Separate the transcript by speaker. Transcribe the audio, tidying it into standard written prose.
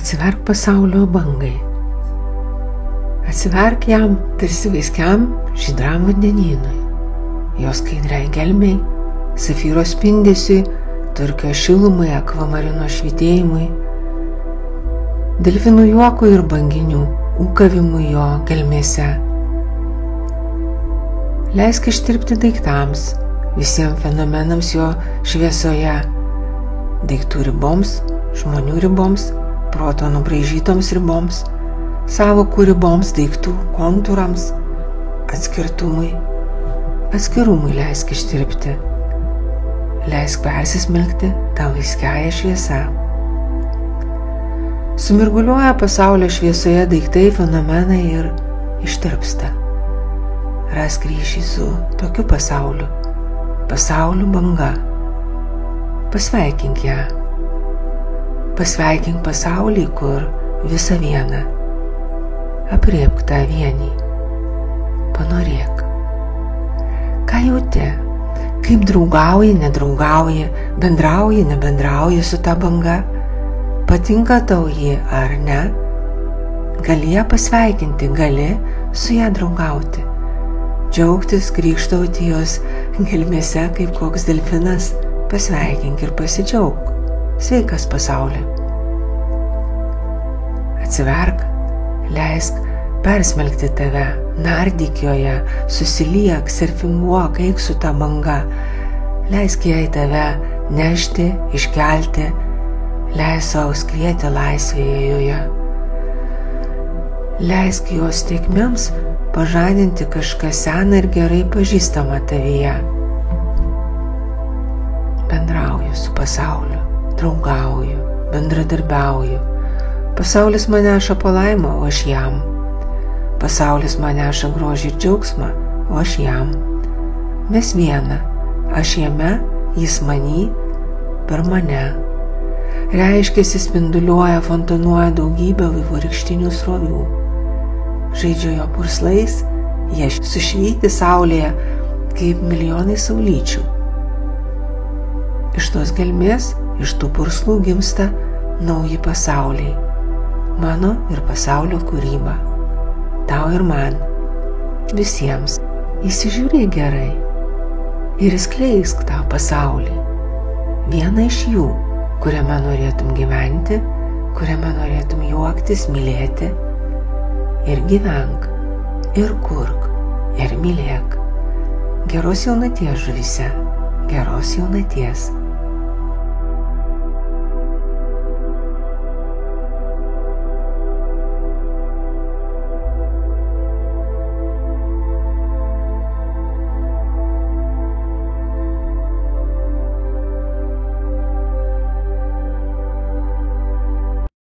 Speaker 1: Atsiverk pasaulio bangai. Atsiverk jam tarsi vaiskiam žydram vandenynui, jos skaidriai gelmiai, safyro spindesiui, turkio šilumai, akvamarino švytėjimui, delfinų juokui ir banginių ūkavimui jo gelmėse. Leisk ištirpti daiktams, visiems fenomenams jo šviesoje, daiktų riboms, žmonių riboms, proto nubraižytoms riboms, sąvokų riboms, daiktų kontūrams, atskirumui leisk ištirpti, leisk persismelkti tą vaiskiąją šviesą. Sumirguliuoja pasaulio šviesoje daiktai, fenomenai ir ištirpsta. Rask ryšį su tokiu pasauliu, pasauliu banga. Pasveikink ją. Pasveikink pasaulį, kur visa viena. Apriepk tą vienį. Panorėk. Ką jauti? Kaip draugauji, nedraugauji, bendrauji, nebendrauji su ta banga? Patinka tau ji ar ne? Gali ją pasveikinti, gali su ją draugauti. Džiaugtis, krykštauti jos gelmėse kaip koks delfinas. Pasveikink ir pasidžiauk. Sveikas pasauli. Atsiverk, leisk persmelkti tave, nardyk joje, susiliek, surfinguok, eik su ta banga. Leisk jai tave nešti, iškelti, leisk savo skrieti laisvėje joje. Leisk jos tėkmėms pažadinti kažką seną ir gerai pažįstamą tavyje. Bendrauju su pasauliu, draugauju, bendradarbiauju. Pasaulis man neša palaimą, o aš jam. Pasaulis man neša grožį ir džiaugsmą, o aš jam. Mes viena, aš jame, jis manį, per mane. Reiškiasi, spinduliuoja, fontanuoja daugybę vaivorykštinių srovių. Žaidžia jo purslais, jie sušvyti saulėje kaip milijonai saulyčių. Iš tos gelmės, iš tų purslų gimsta nauji pasauliai. Mano ir pasaulio kūryba. Tau ir man. Visiems. Įsižiūrėk gerai. Ir skleisk tą pasaulį. Vieną iš jų, kuriame norėtum gyventi, kuriame norėtum juoktis, mylėti. Ir gyvenk, ir kurk, ir mylėk. Geros jaunaties žuvyse, geros jaunaties.